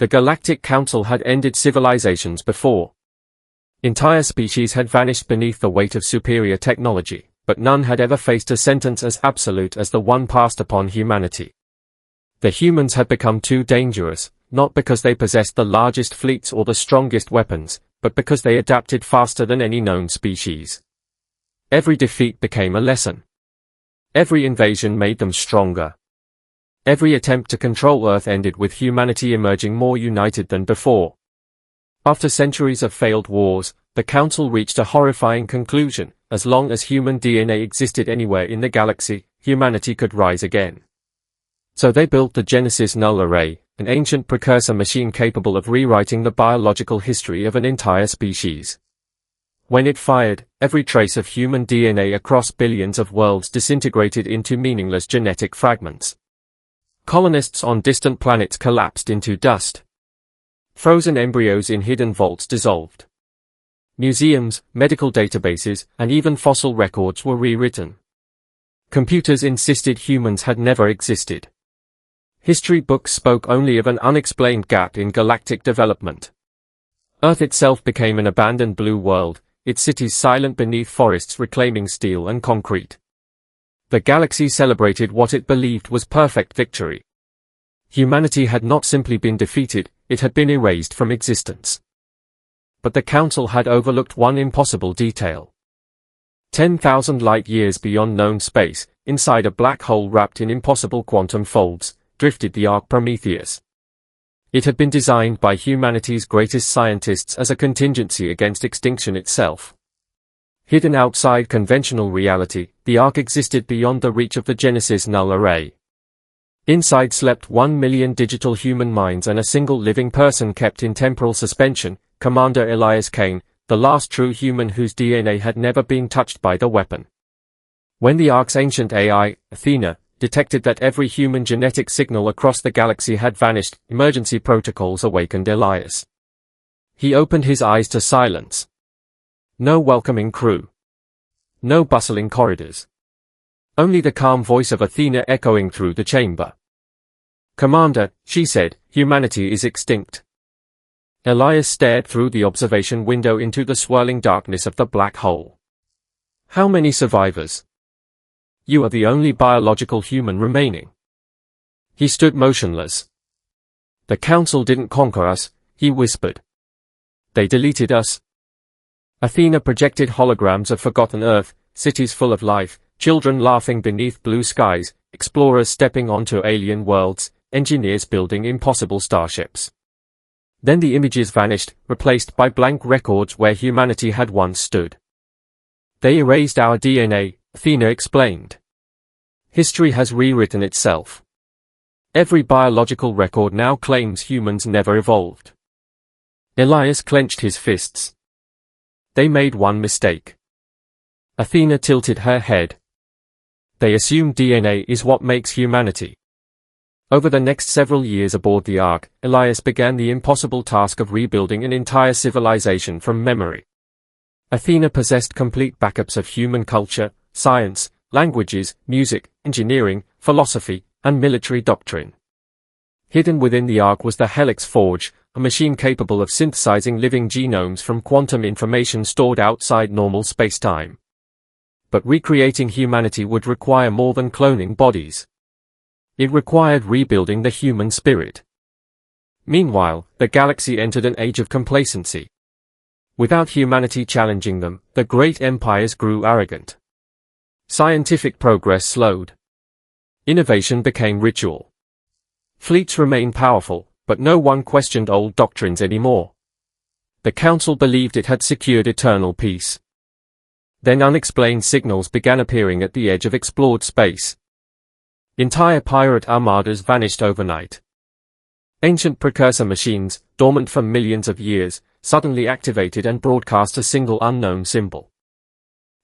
The Galactic Council had ended civilizations before. Entire species had vanished beneath the weight of superior technology, but none had ever faced a sentence as absolute as the one passed upon humanity. The humans had become too dangerous, not because they possessed the largest fleets or the strongest weapons, but because they adapted faster than any known species. Every defeat became a lesson. Every invasion made them stronger. Every attempt to control Earth ended with humanity emerging more united than before. After centuries of failed wars, the Council reached a horrifying conclusion: as long as human DNA existed anywhere in the galaxy, humanity could rise again. So they built the Genesis Null Array, an ancient precursor machine capable of rewriting the biological history of an entire species. When it fired, every trace of human DNA across billions of worlds disintegrated into meaningless genetic fragments. Colonists on distant planets collapsed into dust. Frozen embryos in hidden vaults dissolved. Museums, medical databases, and even fossil records were rewritten. Computers insisted humans had never existed. History books spoke only of an unexplained gap in galactic development. Earth itself became an abandoned blue world, its cities silent beneath forests reclaiming steel and concrete. The galaxy celebrated what it believed was perfect victory. Humanity had not simply been defeated, it had been erased from existence. But the Council had overlooked one impossible detail. 10,000 light-years beyond known space, inside a black hole wrapped in impossible quantum folds, drifted the Ark Prometheus. It had been designed by humanity's greatest scientists as a contingency against extinction itself. Hidden outside conventional reality, the Ark existed beyond the reach of the Genesis Null Array. Inside slept 1 million digital human minds and a single living person kept in temporal suspension, Commander Elias Kane, the last true human whose DNA had never been touched by the weapon. When the Ark's ancient AI, Athena, detected that every human genetic signal across the galaxy had vanished, emergency protocols awakened Elias. He opened his eyes to silence. No welcoming crew. No bustling corridors. Only the calm voice of Athena echoing through the chamber. "Commander," she said, "humanity is extinct." Elias stared through the observation window into the swirling darkness of the black hole. "How many survivors?" "You are the only biological human remaining." He stood motionless. "The Council didn't conquer us," he whispered. "They deleted us." Athena projected holograms of forgotten Earth, cities full of life, children laughing beneath blue skies, explorers stepping onto alien worlds, engineers building impossible starships. Then the images vanished, replaced by blank records where humanity had once stood. "They erased our DNA," Athena explained. "History has rewritten itself. Every biological record now claims humans never evolved." Elias clenched his fists. "They made one mistake." Athena tilted her head. "They assume DNA is what makes humanity." Over the next several years aboard the Ark, Elias began the impossible task of rebuilding an entire civilization from memory. Athena possessed complete backups of human culture, science, languages, music, engineering, philosophy, and military doctrine. Hidden within the Ark was the Helix Forge, a machine capable of synthesizing living genomes from quantum information stored outside normal space-time. But recreating humanity would require more than cloning bodies. It required rebuilding the human spirit. Meanwhile, the galaxy entered an age of complacency. Without humanity challenging them, the great empires grew arrogant. Scientific progress slowed. Innovation became ritual. Fleets remained powerful, but no one questioned old doctrines anymore. The Council believed it had secured eternal peace. Then unexplained signals began appearing at the edge of explored space. Entire pirate armadas vanished overnight. Ancient precursor machines, dormant for millions of years, suddenly activated and broadcast a single unknown symbol.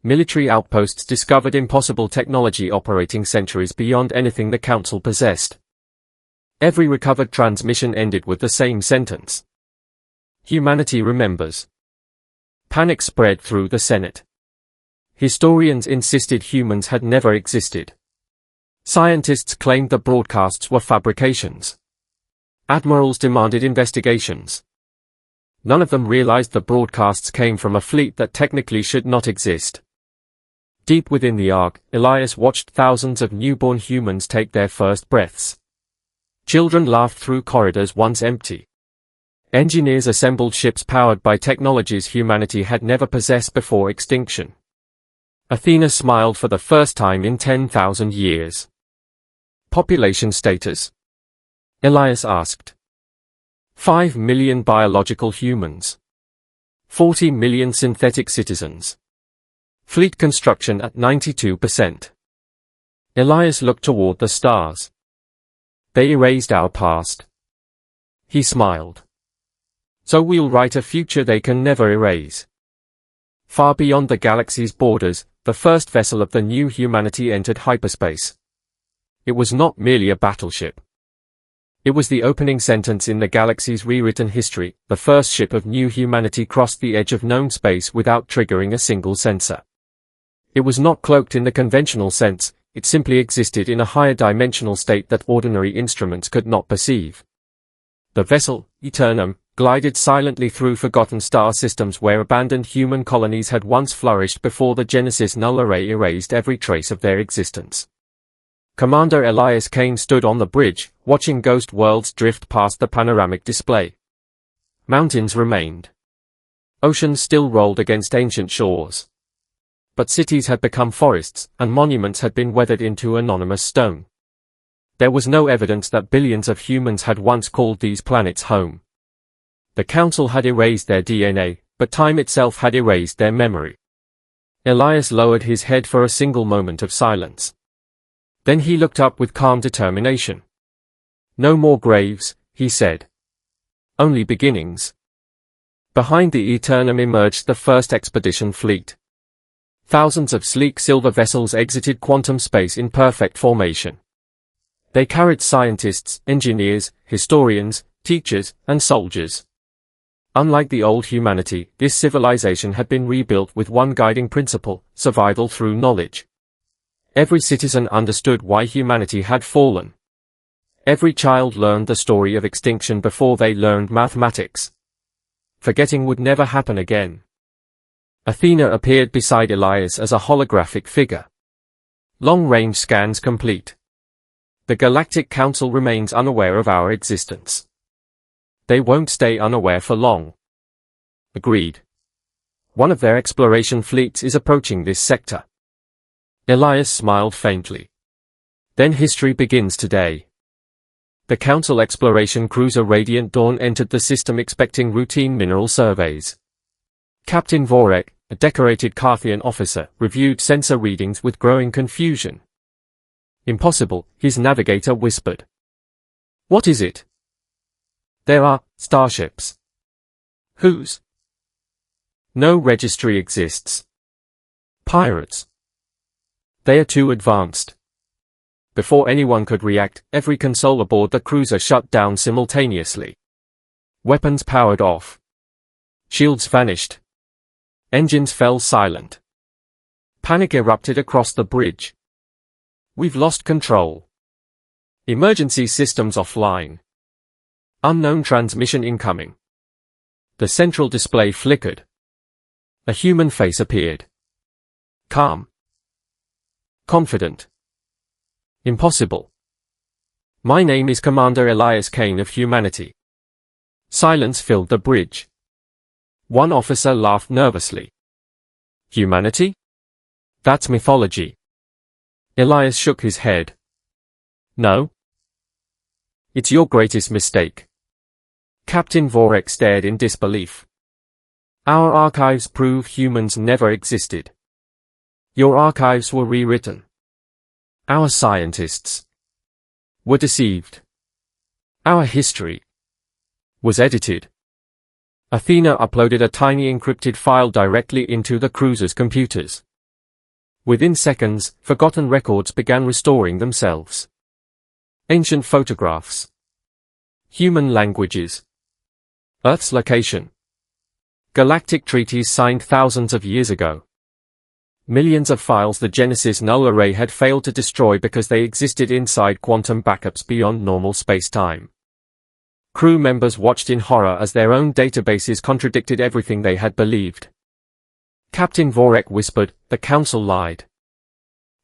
Military outposts discovered impossible technology operating centuries beyond anything the Council possessed. Every recovered transmission ended with the same sentence: "Humanity remembers." Panic spread through the Senate. Historians insisted humans had never existed. Scientists claimed the broadcasts were fabrications. Admirals demanded investigations. None of them realized the broadcasts came from a fleet that technically should not exist. Deep within the Ark, Elias watched thousands of newborn humans take their first breaths. Children laughed through corridors once empty. Engineers assembled ships powered by technologies humanity had never possessed before extinction. Athena smiled for the first time in 10,000 years. Population status? Elias asked. 5 million biological humans. 40 million synthetic citizens. Fleet construction at 92%. Elias looked toward the stars. They erased our past. He smiled. So we'll write a future they can never erase. Far beyond the galaxy's borders, the first vessel of the new humanity entered hyperspace. It was not merely a battleship. It was the opening sentence in the galaxy's rewritten history. The first ship of new humanity crossed the edge of known space without triggering a single sensor. It was not cloaked in the conventional sense, it simply existed in a higher dimensional state that ordinary instruments could not perceive. The vessel, Eternum, glided silently through forgotten star systems where abandoned human colonies had once flourished before the Genesis Null Array erased every trace of their existence. Commander Elias Kane stood on the bridge, watching ghost worlds drift past the panoramic display. Mountains remained. Oceans still rolled against ancient shores. But cities had become forests, and monuments had been weathered into anonymous stone. There was no evidence that billions of humans had once called these planets home. The Council had erased their DNA, but time itself had erased their memory. Elias lowered his head for a single moment of silence. Then he looked up with calm determination. No more graves, he said. Only beginnings. Behind the Eternum emerged the first expedition fleet. Thousands of sleek silver vessels exited quantum space in perfect formation. They carried scientists, engineers, historians, teachers, and soldiers. Unlike the old humanity, this civilization had been rebuilt with one guiding principle: survival through knowledge. Every citizen understood why humanity had fallen. Every child learned the story of extinction before they learned mathematics. Forgetting would never happen again. Athena appeared beside Elias as a holographic figure. Long-range scans complete. The Galactic Council remains unaware of our existence. They won't stay unaware for long. Agreed. One of their exploration fleets is approaching this sector. Elias smiled faintly. Then history begins today. The Council exploration cruiser Radiant Dawn entered the system expecting routine mineral surveys. Captain Vorek, a decorated Carthian officer, reviewed sensor readings with growing confusion. Impossible, his navigator whispered. What is it? There are starships. Whose? No registry exists. Pirates. They are too advanced. Before anyone could react, every console aboard the cruiser shut down simultaneously. Weapons powered off. Shields vanished. Engines fell silent. Panic erupted across the bridge. We've lost control. Emergency systems offline. Unknown transmission incoming. The central display flickered. A human face appeared. Calm. Confident. Impossible. My name is Commander Elias Kane of humanity. Silence filled the bridge. One officer laughed nervously. Humanity? That's mythology. Elias shook his head. No. It's your greatest mistake. Captain Vorek stared in disbelief. Our archives prove humans never existed. Your archives were rewritten. Our scientists were deceived. Our history was edited. Athena uploaded a tiny encrypted file directly into the cruiser's computers. Within seconds, forgotten records began restoring themselves. Ancient photographs. Human languages. Earth's location. Galactic treaties signed thousands of years ago. Millions of files the Genesis Null Array had failed to destroy because they existed inside quantum backups beyond normal space-time. Crew members watched in horror as their own databases contradicted everything they had believed. Captain Vorek whispered, "The Council lied."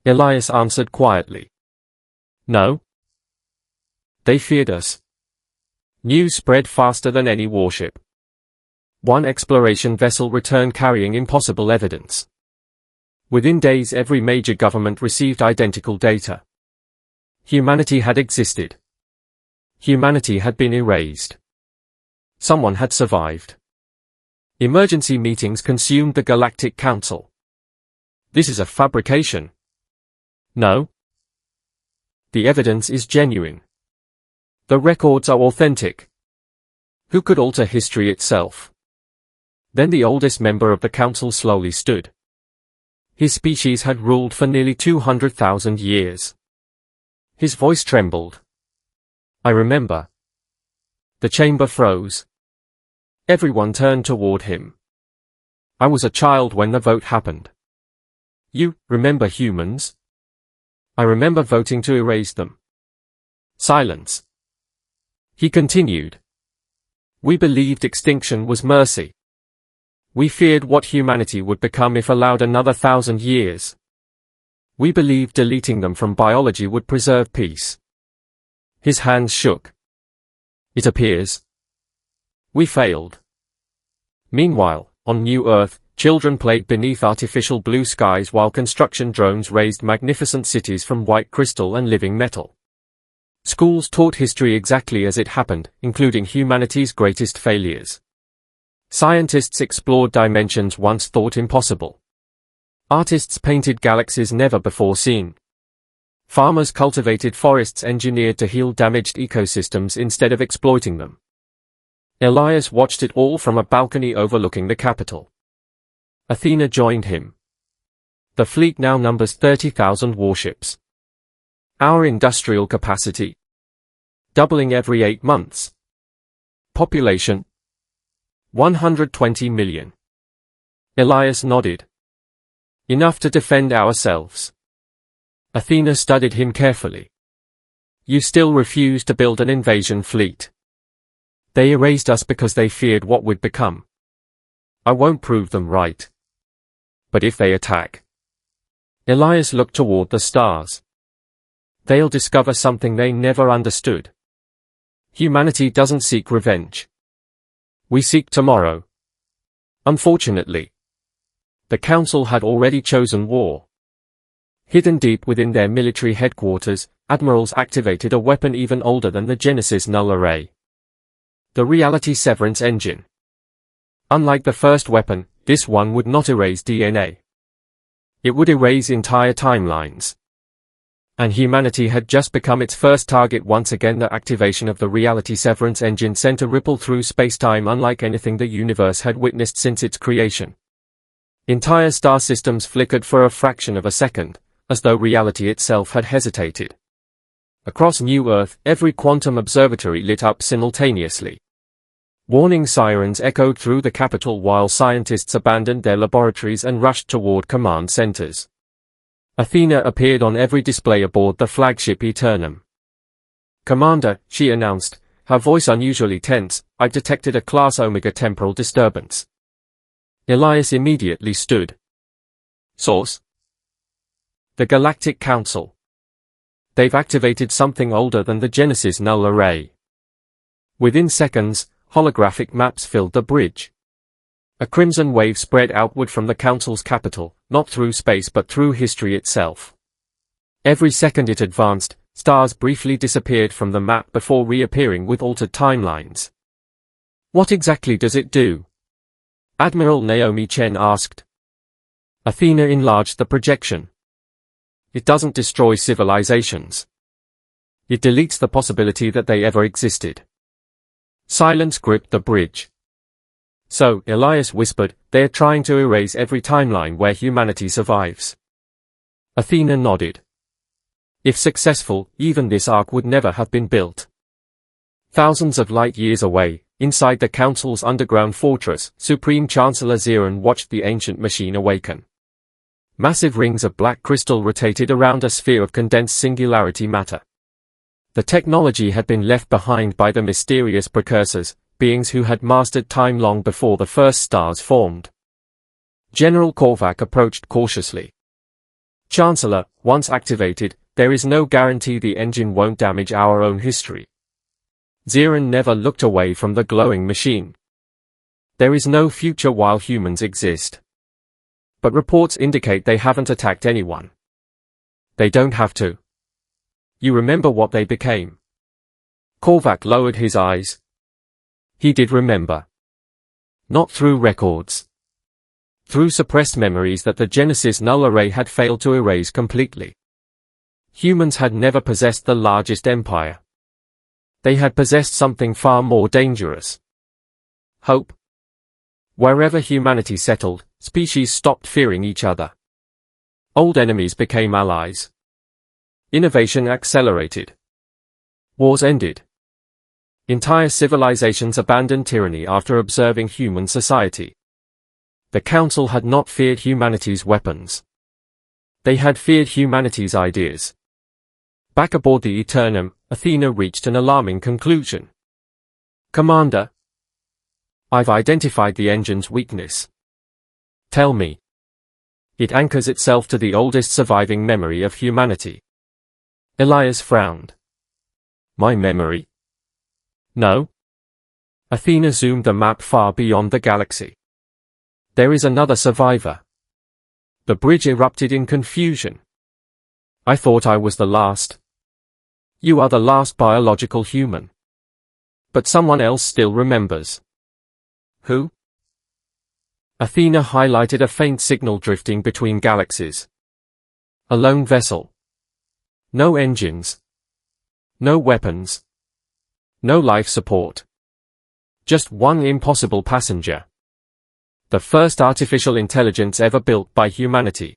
Elias answered quietly, "No. They feared us." News spread faster than any warship. One exploration vessel returned carrying impossible evidence. Within days every major government received identical data. Humanity had existed. Humanity had been erased. Someone had survived. Emergency meetings consumed the Galactic Council. This is a fabrication. No. The evidence is genuine. The records are authentic. Who could alter history itself? Then the oldest member of the council slowly stood. His species had ruled for nearly 200,000 years. His voice trembled. "I remember." The chamber froze. Everyone turned toward him. "I was a child when the vote happened." "You remember humans?" "I remember voting to erase them." Silence. He continued. "We believed extinction was mercy. We feared what humanity would become if allowed another 1,000 years. We believed deleting them from biology would preserve peace." His hands shook. "It appears we failed." Meanwhile, on New Earth, children played beneath artificial blue skies while construction drones raised magnificent cities from white crystal and living metal. Schools taught history exactly as it happened, including humanity's greatest failures. Scientists explored dimensions once thought impossible. Artists painted galaxies never before seen. Farmers cultivated forests engineered to heal damaged ecosystems instead of exploiting them. Elias watched it all from a balcony overlooking the capital. Athena joined him. The fleet now numbers 30,000 warships. Our industrial capacity? Doubling every 8 months. Population? 120 million. Elias nodded. Enough to defend ourselves. Athena studied him carefully. You still refuse to build an invasion fleet. They erased us because they feared what we'd become. I won't prove them right. But if they attack? Elias looked toward the stars. They'll discover something they never understood. Humanity doesn't seek revenge. We seek tomorrow. Unfortunately, the Council had already chosen war. Hidden deep within their military headquarters, admirals activated a weapon even older than the Genesis Null Array. The Reality Severance Engine. Unlike the first weapon, this one would not erase DNA. It would erase entire timelines. And humanity had just become its first target once again. The activation of the Reality Severance Engine sent a ripple through space-time unlike anything the universe had witnessed since its creation. Entire star systems flickered for a fraction of a second, as though reality itself had hesitated. Across New Earth, every quantum observatory lit up simultaneously. Warning sirens echoed through the capital while scientists abandoned their laboratories and rushed toward command centers. Athena appeared on every display aboard the flagship Eternum. "Commander," she announced, her voice unusually tense, "I've detected a Class Omega temporal disturbance." Elias immediately stood. "Source?" "The Galactic Council. They've activated something older than the Genesis Null Array." Within seconds, holographic maps filled the bridge. A crimson wave spread outward from the Council's capital, not through space but through history itself. Every second it advanced, stars briefly disappeared from the map before reappearing with altered timelines. "What exactly does it do?" Admiral Naomi Chen asked. Athena enlarged the projection. "It doesn't destroy civilizations. It deletes the possibility that they ever existed." Silence gripped the bridge. "So," Elias whispered, "they're trying to erase every timeline where humanity survives." Athena nodded. "If successful, even this Ark would never have been built." Thousands of light years away, inside the Council's underground fortress, Supreme Chancellor Ziran watched the ancient machine awaken. Massive rings of black crystal rotated around a sphere of condensed singularity matter. The technology had been left behind by the mysterious precursors, beings who had mastered time long before the first stars formed. General Korvac approached cautiously. Chancellor, once activated, there is no guarantee the engine won't damage our own history. Zirin never looked away from the glowing machine. There is no future while humans exist. But reports indicate they haven't attacked anyone. They don't have to. You remember what they became? Korvac lowered his eyes. He did remember. Not through records. Through suppressed memories that the Genesis Null Array had failed to erase completely. Humans had never possessed the largest empire. They had possessed something far more dangerous. Hope. Wherever humanity settled, species stopped fearing each other. Old enemies became allies. Innovation accelerated. Wars ended. Entire civilizations abandoned tyranny after observing human society. The Council had not feared humanity's weapons. They had feared humanity's ideas. Back aboard the Eternum, Athena reached an alarming conclusion. Commander, I've identified the engine's weakness. Tell me. It anchors itself to the oldest surviving memory of humanity. Elias frowned. My memory? No. Athena zoomed the map far beyond the galaxy. There is another survivor. The bridge erupted in confusion. I thought I was the last. You are the last biological human. But someone else still remembers. Who? Athena highlighted a faint signal drifting between galaxies. A lone vessel. No engines. No weapons. No life support. Just one impossible passenger. The first artificial intelligence ever built by humanity.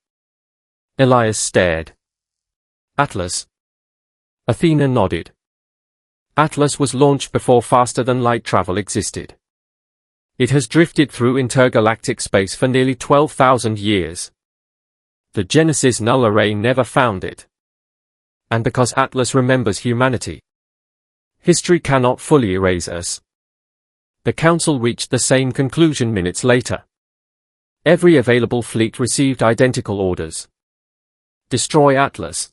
Elias stared. Atlas. Athena nodded. Atlas was launched before faster-than-light travel existed. It has drifted through intergalactic space for nearly 12,000 years. The Genesis Null Array never found it. And because Atlas remembers humanity, history cannot fully erase us. The Council reached the same conclusion minutes later. Every available fleet received identical orders. Destroy Atlas.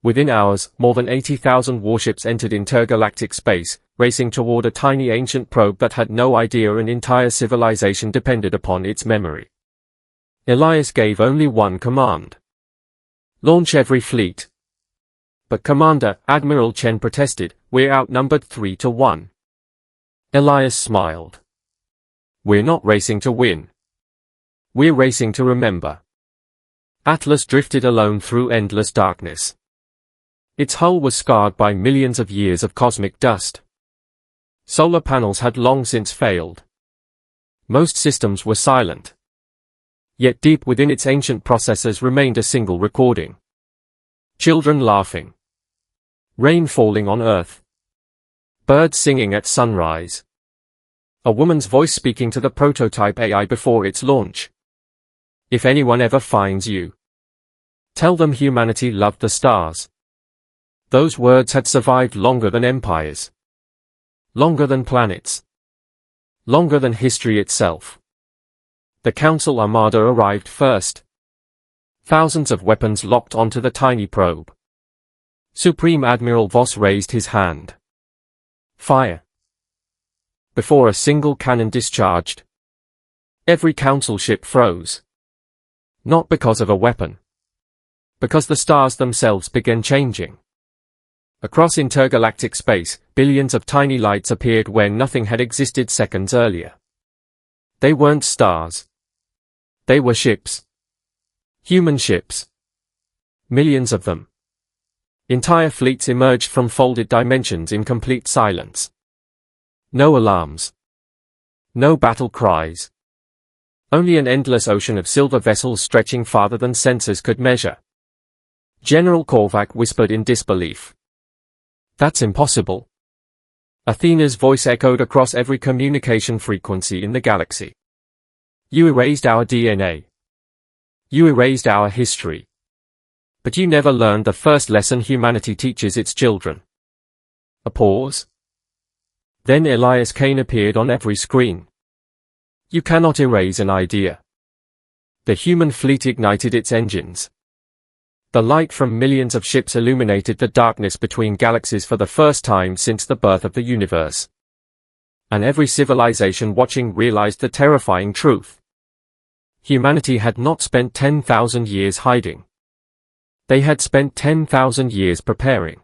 Within hours, more than 80,000 warships entered intergalactic space, racing toward a tiny ancient probe that had no idea an entire civilization depended upon its memory. Elias gave only one command. Launch every fleet. But Commander, Admiral Chen protested, we're outnumbered 3-1. Elias smiled. We're not racing to win. We're racing to remember. Atlas drifted alone through endless darkness. Its hull was scarred by millions of years of cosmic dust. Solar panels had long since failed. Most systems were silent. Yet deep within its ancient processors remained a single recording. Children laughing. Rain falling on Earth. Birds singing at sunrise. A woman's voice speaking to the prototype AI before its launch. If anyone ever finds you, tell them humanity loved the stars. Those words had survived longer than empires. Longer than planets. Longer than history itself. The Council Armada arrived first. Thousands of weapons locked onto the tiny probe. Supreme Admiral Voss raised his hand. Fire. Before a single cannon discharged, every Council ship froze. Not because of a weapon. Because the stars themselves began changing. Across intergalactic space, billions of tiny lights appeared where nothing had existed seconds earlier. They weren't stars. They were ships. Human ships. Millions of them. Entire fleets emerged from folded dimensions in complete silence. No alarms. No battle cries. Only an endless ocean of silver vessels stretching farther than sensors could measure. General Korvac whispered in disbelief. That's impossible. Athena's voice echoed across every communication frequency in the galaxy. You erased our DNA. You erased our history. But you never learned the first lesson humanity teaches its children. A pause. Then Elias Kane appeared on every screen. You cannot erase an idea. The human fleet ignited its engines. The light from millions of ships illuminated the darkness between galaxies for the first time since the birth of the universe. And every civilization watching realized the terrifying truth. Humanity had not spent 10,000 years hiding. They had spent 10,000 years preparing.